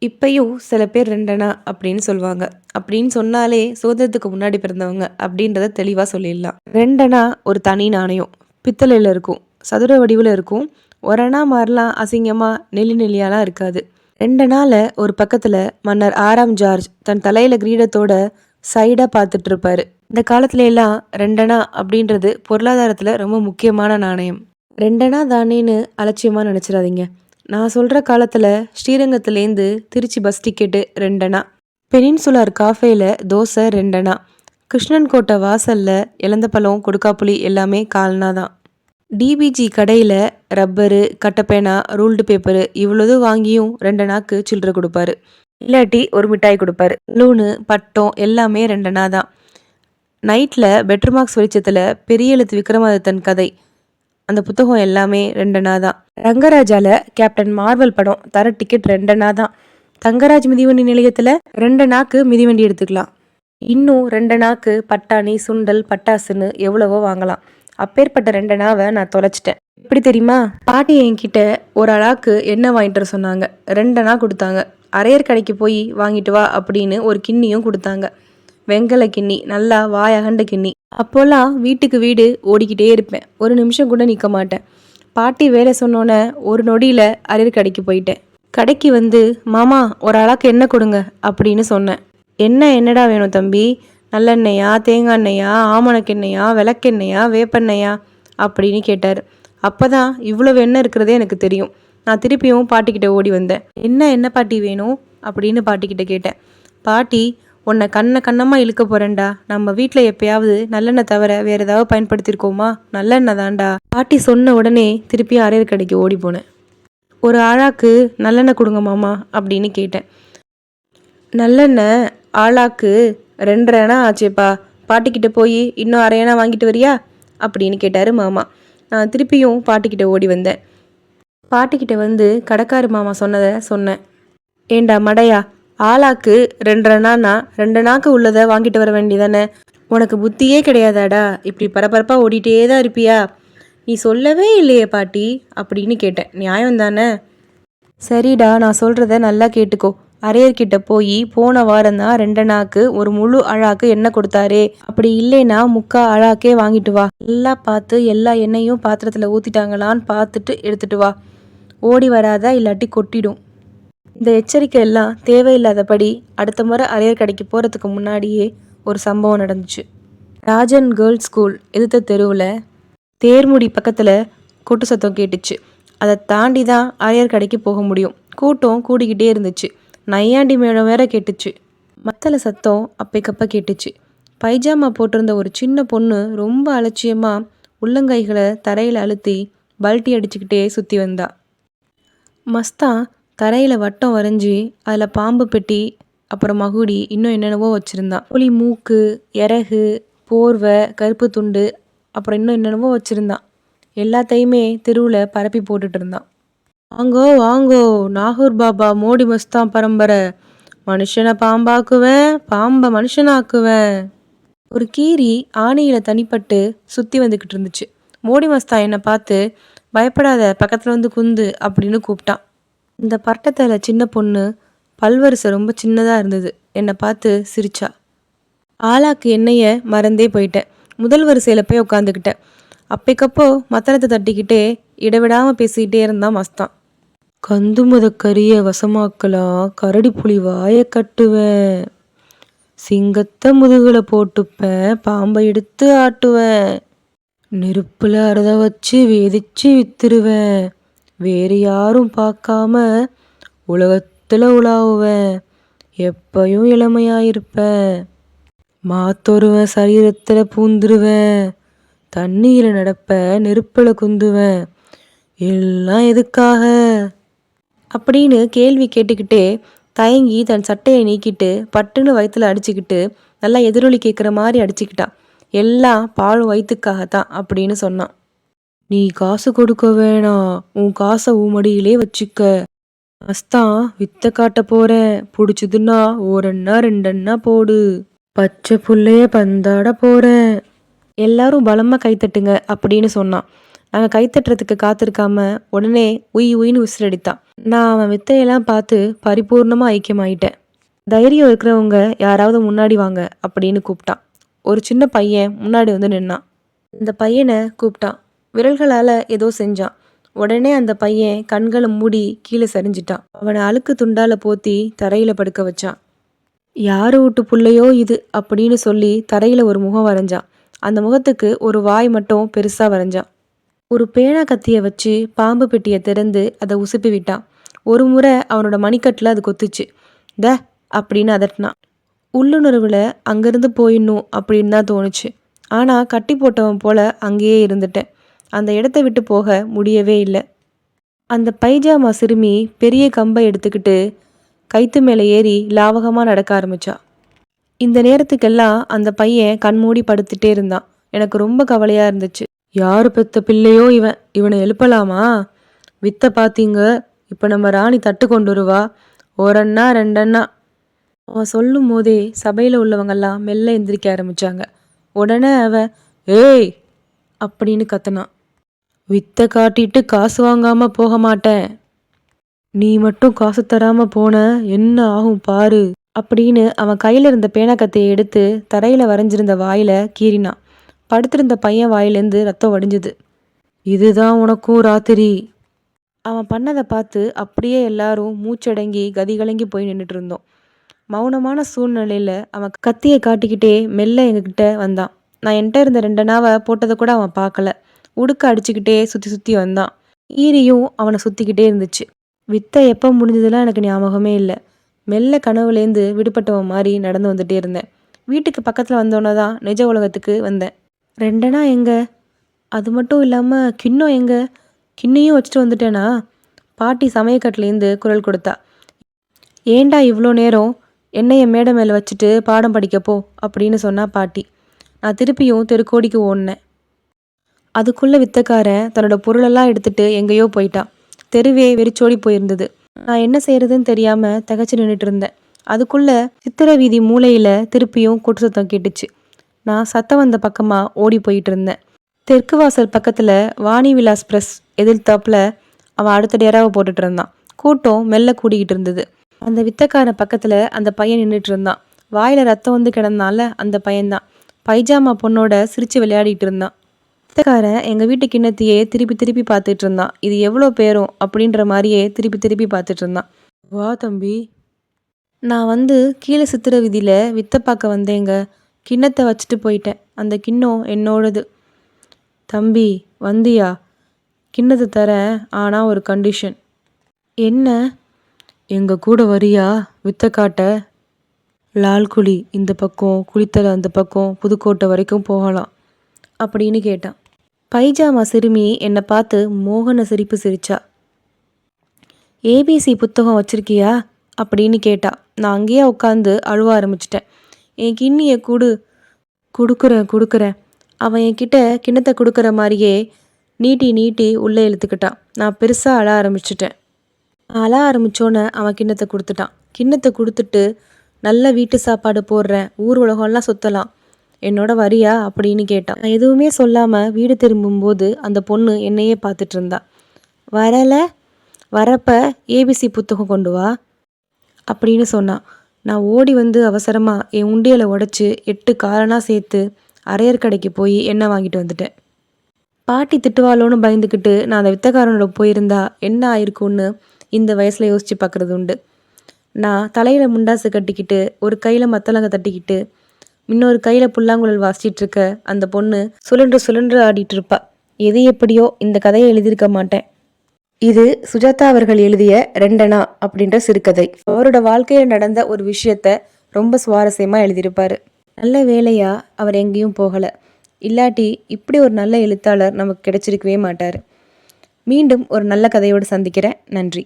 இப்பயும் சில பேர் ரெண்டனா அப்படின்னு சொல்லுவாங்க. அப்படின்னு சொன்னாலே சுதந்திரத்துக்கு முன்னாடி பிறந்தவங்க அப்படின்றத தெளிவாக சொல்லிடலாம். ரெண்டனா ஒரு தனி நாணயம். பித்தளையில் இருக்கும், சதுர வடிவில் இருக்கும். ஒரணா மாதிரிலாம் அசிங்கமாக நெல்லி நெல்லியாலாம் இருக்காது. ரெண்டனால ஒரு பக்கத்தில் மன்னர் 6ஆம் ஜார்ஜ் தன் தலையில் கிரீடத்தோட சைடாக பார்த்துட்டு இருப்பாரு. இந்த காலத்துல எல்லாம் ரெண்டனா அப்படின்றது பொருளாதாரத்தில் ரொம்ப முக்கியமான நாணயம். ரெண்டனா தானேன்னு அலட்சியமாக நினச்சிடாதீங்க. நான் சொல்கிற காலத்தில் ஸ்ரீரங்கத்துலேருந்து திருச்சி பஸ் டிக்கெட்டு ரெண்டனா, பெனின்சுலார் காஃபேயில் தோசை ரெண்டனா, கிருஷ்ணன் கோட்டை வாசலில் இலந்த பழம் கொடுக்காப்புளி எல்லாமே கால்னா தான். டிபிஜி கடையில் ரப்பரு, கட்டப்பேனா, ரூல்டு பேப்பரு இவ்வளவு வாங்கியும் ரெண்டனாக்கு சில்லறை கொடுப்பாரு. இல்லாட்டி ஒரு மிட்டாய் கொடுப்பாரு. லூனு, பட்டம் எல்லாமே ரெண்டனா தான். நைட்டில் பெட்ரூமார்க்ஸ் வெளிச்சத்தில் பெரிய எழுத்து விக்ரமாதித்தன் கதை அந்த புத்தகம் எல்லாமே ரெண்டனா தான். ரங்கராஜால கேப்டன் மார்வல் படம் தர டிக்கெட் ரெண்டனா தான். தங்கராஜ் மிதிவண்டி நிலையத்தில் ரெண்டனாக்கு மிதிவண்டி எடுத்துக்கலாம். இன்னும் ரெண்டனாக்கு பட்டாணி, சுண்டல், பட்டாசுன்னு எவ்வளவோ வாங்கலாம். அப்பேற்பட்ட ரெண்டனாவை நான் தொலைச்சிட்டேன். எப்படி தெரியுமா? பாட்டி என்கிட்ட ஒரு அழாக்கு எண்ணெய் வாங்கிட்டு வர சொன்னாங்க. ரெண்டனா கொடுத்தாங்க. அரையர் கடைக்கு போய் வாங்கிட்டு வா அப்படின்னு ஒரு கிண்ணியும் கொடுத்தாங்க. வெங்கல கிண்ணி, நல்லா வாயகண்ட கிண்ணி. அப்போல்லாம் வீட்டுக்கு வீடு ஓடிக்கிட்டே இருப்பேன். ஒரு நிமிஷம் கூட நிற்க மாட்டேன். பாட்டி வேலை சொன்னோன்னே ஒரு நொடியில் அரியர் கடைக்கு போயிட்டேன். கடைக்கு வந்து மாமா ஒரு அழாக்கு எண்ணெய் கொடுங்க அப்படின்னு சொன்னேன். என்னடா வேணும் தம்பி? நல்லெண்ணெயா, தேங்காய் எண்ணெயா, ஆமணக்கெண்ணெயா, விளக்கெண்ணெயா, வேப்பெண்ணெயா அப்படின்னு கேட்டார். அப்போ தான் இவ்வளோ எண்ணெய் இருக்கிறதே எனக்கு தெரியும். நான் திருப்பியும் பாட்டிக்கிட்ட ஓடி வந்தேன். என்ன பாட்டி வேணும் அப்படின்னு பாட்டிக்கிட்ட கேட்டேன். பாட்டி, உன்னை கண்ணமாக இழுக்க போகிறேன்டா. நம்ம வீட்டில் எப்பயாவது நல்லெண்ணெய் தவிர வேறு ஏதாவது பயன்படுத்தியிருக்கோமா? நல்லெண்ணெய் தான்டா. பாட்டி சொன்ன உடனே திருப்பி அரையர் கடைக்கு ஓடி போனேன். ஒரு ஆழாக்கு நல்லெண்ணெய் கொடுங்க மாமா அப்படின்னு கேட்டேன். நல்லெண்ணெய் ஆளாக்கு 2.5 ஆச்சேப்பா. பாட்டிக்கிட்ட போய் இன்னும் அரையணா வாங்கிட்டு வரியா அப்படின்னு கேட்டார் மாமா. நான் திருப்பியும் பாட்டிக்கிட்ட ஓடி வந்தேன். பாட்டிக்கிட்ட வந்து கடைக்காரு மாமா சொன்னதை சொன்னேன். ஏண்டா மடையா, ஆளாக்கு 2.5னா 2 உள்ளதை வாங்கிட்டு வர வேண்டியதானே? உனக்கு புத்தியே கிடையாதாடா? இப்படி பரபரப்பாக ஓடிட்டே தான் இருப்பியா? நீ சொல்லவே இல்லையே பாட்டி அப்படின்னு கேட்டேன். நியாயம் தானே? சரிடா, நான் சொல்கிறத நல்லா கேட்டுக்கோ. அரையர்கிட்ட போய் போன வாரம் தான் 2 ஒரு முழு அழாக்கு எண்ணெய் கொடுத்தாரே. அப்படி இல்லைன்னா 3/4 அழாக்கே வாங்கிட்டு வா. எல்லாம் பார்த்து எல்லா எண்ணெயும் பாத்திரத்தில் ஊற்றிட்டாங்களான்னு பார்த்துட்டு எடுத்துட்டு வா. ஓடி வராதா, இல்லாட்டி கொட்டிடும். இந்த எச்சரிக்கை எல்லாம் தேவையில்லாதபடி அடுத்த முறை அரையர் கடைக்கு போகிறதுக்கு முன்னாடியே ஒரு சம்பவம் நடந்துச்சு. ராஜன் கேர்ள்ஸ் ஸ்கூல் எதிர்த்த தெருவில் தேர்முடி பக்கத்தில் கூட்டு சத்தம் கேட்டுச்சு. அதை தாண்டி தான் அரையர் கடைக்கு போக முடியும். கூட்டம் கூடிக்கிட்டே இருந்துச்சு. நையாண்டி மேளம் வேற கேட்டுச்சு. மத்தள சத்தம் அப்பைக்கப்ப கேட்டுச்சு. பைஜாமா போட்டிருந்த ஒரு சின்ன பொண்ணு ரொம்ப அலட்சியமாக உள்ளங்கைகளை தரையில் அழுத்தி பல்ட்டி அடிச்சுக்கிட்டே சுற்றி வந்தா. மஸ்தான் தரையில் வட்டம் வரைஞ்சி அதில் பாம்பு பெட்டி, அப்புறம் மகுடி, இன்னும் என்னென்னவோ வச்சுருந்தான். புலி மூக்கு, இறகு, போர்வை, கருப்பு துண்டு, அப்புறம் இன்னும் என்னென்னவோ வச்சுருந்தான். எல்லாத்தையுமே தெருவில் பரப்பி போட்டுட்டு இருந்தான். வாங்கோ வாங்கோ, நாகூர் பாபா மோடி மஸ்தான் பரம்பரை. மனுஷனை பாம்பாக்குவேன், பாம்பை மனுஷனாக்குவேன். ஒரு கீரி ஆணியில் தனிப்பட்டு சுற்றி வந்துக்கிட்டு இருந்துச்சு. மோடி மஸ்தான் என்னை பார்த்து, பயப்படாத, பக்கத்தில் வந்து குந்து அப்படின்னு கூப்பிட்டான். இந்த பட்டத்தில் சின்ன பொண்ணு பல்வரிசை ரொம்ப சின்னதாக இருந்தது. என்னை பார்த்து சிரிச்சா. ஆளாக்கு எண்ணெயை மறந்தே போயிட்டேன். முதல் வரிசையில் போய் உட்காந்துக்கிட்டேன். அப்பைக்கப்போ மத்தளத்தை தட்டிக்கிட்டே இடைவிடாமல் பேசிக்கிட்டே இருந்தான் மஸ்தான். கந்து முதக்கரிய வசமாக்கலாம், கரடி புலி வாயை கட்டுவேன், சிங்கத்தை முதுகுல போட்டுப்பேன், பாம்பை எடுத்து ஆட்டுவேன், நெருப்புல அறுத வச்சு வேதிச்சு வித்துருவேன், வேறு யாரும் பார்க்காம உலகத்தில் உலாவுவேன், எப்பையும் இளமையாயிருப்பேன், மாத்தொருவன் சரீரத்தில் பூந்துருவேன், தண்ணியில் நடப்ப, நெருப்பில் குந்துவேன், எல்லாம் எதுக்காக அப்படின்னு கேள்வி கேட்டுக்கிட்டே தயங்கி தன் சட்டையை நீக்கிட்டு பட்டுன்னு வயிற்றுல அடிச்சுக்கிட்டு நல்லா எதிரொலி கேட்குற மாதிரி அடிச்சுக்கிட்டான். எல்லாம் பாலும் வயிற்றுக்காகத்தான் அப்படின்னு சொன்னான். நீ காசு கொடுக்க வேணாம், உன் காசை உமடியிலே வச்சுக்க, மஸ்தான் வித்த காட்ட போறேன், பிடிச்சதுன்னா 1 அண்ணா 2 அண்ணா போடு, பச்சை புள்ளைய பந்தாட போறேன். எல்லாரும் பலமாக கைத்தட்டுங்க அப்படின்னு சொன்னான். நாங்கள் கைத்தட்டுறதுக்கு காத்திருக்காம உடனே உயின்னு விசிலடித்தான். நான் அவன் வித்தையெல்லாம் பார்த்து பரிபூர்ணமா ஐக்கியமாயிட்டேன். தைரியம் இருக்கிறவங்க யாராவது முன்னாடி வாங்க அப்படின்னு கூப்பிட்டான். ஒரு சின்ன பையன் முன்னாடி வந்து நின்னான். அந்த பையனை கூப்பிட்டான். விரல்களால ஏதோ செஞ்சான். உடனே அந்த பையன் கண்களை மூடி கீழே சரிஞ்சிட்டான். அவனை அழுக்கு துண்டால போத்தி தரையில படுக்க வச்சான். யாரு வீட்டு புள்ளையோ இது அப்படின்னு சொல்லி தரையில ஒரு முகம் வரைஞ்சான். அந்த முகத்துக்கு ஒரு வாய் மட்டும் பெருசா வரைஞ்சான். ஒரு பேனா கத்திய வச்சு பாம்பு பெட்டியை திறந்து அதை உசுப்பி விட்டான். ஒரு முறை அவனோட மணிக்கட்டில் அது கொத்துச்சு. த அப்படின்னு அதட்டினான். உள்ளுணர்வில் அங்கேருந்து போயிடணும் அப்படின்னு தான் தோணுச்சு. ஆனால் கட்டி போட்டவன் போல அங்கேயே இருந்துட்டேன். அந்த இடத்த விட்டு போக முடியவே இல்லை. அந்த பைஜாமா சிறுமி பெரிய கம்பை எடுத்துக்கிட்டு கைத்து மேலே ஏறி லாவகமாக நடக்க ஆரம்பிச்சா. இந்த நேரத்துக்கெல்லாம் அந்த பையன் கண்மூடி படுத்துட்டே இருந்தான். எனக்கு ரொம்ப கவலையாக இருந்துச்சு. யாரு பெத்த பிள்ளையோ இவன், இவனை எழுப்பலாமா? வித்தை பார்த்தீங்க, இப்போ நம்ம ராணி தட்டு கொண்டு வருவா, ஒரண்ணா ரெண்டண்ணா. அவன் சொல்லும் போதே சபையில் உள்ளவங்கெல்லாம் மெல்ல எந்திரிக்க ஆரம்பிச்சாங்க. உடனே அவன் ஏய் அப்படின்னு கத்துனான். வித்தை காட்டிட்டு காசு வாங்காம போக மாட்டேன், நீ மட்டும் காசு தராம போன என்ன ஆகும் பாரு அப்படின்னு அவன் கையில இருந்த பேனா கத்தையை எடுத்து தரையில வரைஞ்சிருந்த வாயில கீறினான். படுத்திருந்த பையன் வாயிலேருந்து ரத்தம் வடிஞ்சுது. இதுதான் உனக்கும் ராத்திரி. அவன் பண்ணதை பார்த்து அப்படியே எல்லாரும் மூச்சடங்கி கதிகலங்கி போய் நின்றுட்டு இருந்தோம். மௌனமான சூழ்நிலையில அவன் கத்தியை காட்டிக்கிட்டே மெல்ல எங்ககிட்ட வந்தான். நான் என்கிட்ட இருந்த 2 அணாவை போட்டதை கூட அவன் பார்க்கல. உடுக்க அடிச்சுக்கிட்டே சுற்றி சுற்றி வந்தான். ஈரியும் அவனை சுற்றிக்கிட்டே இருந்துச்சு. வித்தை எப்போ முடிஞ்சதுலாம் எனக்கு ஞாபகமே இல்லை. மெல்ல கனவுலேருந்து விடுபட்டவன் மாதிரி நடந்து வந்துட்டே இருந்தேன். வீட்டுக்கு பக்கத்தில் வந்தோன்னே தான் நிஜ உலகத்துக்கு வந்தேன். 2 அணா எங்க? அது மட்டும் இல்லாமல் கிண்ணம் எங்க? கிண்ணையும் வச்சுட்டு வந்துட்டேனா? பாட்டி சமயக்கட்டிலேருந்து குரல் கொடுத்தா. ஏண்டா இவ்வளோ நேரம் என்னைய மேடை மேலே வச்சுட்டு பாடம் படிக்கப்போ அப்படின்னு சொன்னா பாட்டி. நான் திருப்பியும் தெருக்கோடிக்கு ஓடினேன். அதுக்குள்ளே வித்தக்காரன் தன்னோட பொருளெல்லாம் எடுத்துட்டு எங்கேயோ போயிட்டான். தெருவே வெறிச்சோடி போயிருந்தது. நான் என்ன செய்யறதுன்னு தெரியாமல் தகச்சு நின்றுட்டு இருந்தேன். அதுக்குள்ளே சித்திரை வீதி மூலையில் திருப்பியும் கொட்டு சத்தம் கேட்டுச்சு. நான் சத்தம் வந்த பக்கமாக ஓடி போயிட்டு இருந்தேன். தெற்கு வாசல் பக்கத்தில் வாணி விலாஸ் பிரஸ் எதிர்த்தாப்புல அவன் அடுத்த டேராவை போட்டுட்டு இருந்தான். கூட்டம் மெல்ல கூடிக்கிட்டு இருந்தது. அந்த வித்தக்காரன் பக்கத்தில் அந்த பையன் நின்றுட்டு இருந்தான். வாயில் ரத்தம் வந்து கிடந்தால அந்த பையன்தான். பைஜாமா பொண்ணோட சிரித்து விளையாடிட்டு இருந்தான். வித்தக்காரன் எங்கள் வீட்டு கிண்ணத்தையே திருப்பி திருப்பி பார்த்துட்டு இருந்தான். இது எவ்வளோ பேரும் அப்படின்ற மாதிரியே திருப்பி திருப்பி பார்த்துட்டு இருந்தான். வா தம்பி. நான் வந்து கீழே சித்திர விதியில் வித்தை பார்க்க வந்தேங்க. கிண்ணத்தை வச்சுட்டு போயிட்டேன். அந்த கிண்ணம் என்னோடது. தம்பி வந்தியா? கிண்ணத்தை தரேன், ஆனால் ஒரு கண்டிஷன். என்ன? எங்கள் கூட வரியா வித்தை காட்ட? லால்குழி இந்த பக்கம், குளித்தலை அந்த பக்கம், புதுக்கோட்டை வரைக்கும் போகலாம் அப்படின்னு கேட்டான். பைஜாமா சிறுமி என்னை பார்த்து மோகன சிரிப்பு சிரிச்சா. ஏபிசி புத்தகம் வச்சிருக்கியா அப்படின்னு கேட்டா. நான் அங்கேயே உட்காந்து அழுவ ஆரம்பிச்சிட்டேன். என் கிண்ணியை கொடுக்குறேன். அவன் என்கிட்ட கிண்ணத்தை கொடுக்குற மாதிரியே நீட்டி நீட்டி உள்ளே இழுத்துக்கிட்டான். நான் பெருசாக அழ ஆரம்பிச்சிட்டேன். அழ ஆரம்பித்தோன்னே அவன் கிண்ணத்தை கொடுத்துட்டான். கிண்ணத்தை கொடுத்துட்டு நல்ல வீட்டு சாப்பாடு போடுறேன், ஊர் உலகம்லாம் சுற்றலாம், என்னோட வரியா அப்படின்னு கேட்டான். நான் எதுவுமே சொல்லாமல் வீடு திரும்பும்போது அந்த பொண்ணு என்னையே பார்த்துட்டு இருந்தா. வரப்ப ஏபிசி புத்தகம் கொண்டு வா அப்படின்னு சொன்னான். நான் ஓடி வந்து அவசரமாக என் உண்டியலை உடச்சி 8 காரனாக சேர்த்து அரையர் கடைக்கு போய் எண்ணெய் வாங்கிட்டு வந்துட்டேன். பாட்டி திட்டுவாளோன்னு பயந்துக்கிட்டு நான் அந்த வித்தக்காரனோட போயிருந்தா என்ன ஆயிருக்கும்னு இந்த வயசில் யோசித்து பார்க்குறது உண்டு. நான் தலையில் முண்டாசு கட்டிக்கிட்டு ஒரு கையில் மத்தளங்க தட்டிக்கிட்டு இன்னொரு கையில் புல்லாங்குழல் வாசிச்சிட்டு இருக்க அந்த பொண்ணு சுழன்று ஆடிட்டு இருப்பா. எது எப்படியோ இந்த கதையை எழுதியிருக்க மாட்டேன். இது சுஜாதா அவர்கள் எழுதிய 2 அணா அப்படின்ற சிறுகதை. அவரோட வாழ்க்கையில் நடந்த ஒரு விஷயத்த ரொம்ப சுவாரஸ்யமாக எழுதியிருப்பார். நல்ல வேலையா அவர் எங்கேயும் போகலை. இல்லாட்டி இப்படி ஒரு நல்ல எழுத்தாளர் நமக்கு கிடைச்சிருக்கவே மாட்டார். மீண்டும் ஒரு நல்ல கதையோடு சந்திக்கிறேன். நன்றி.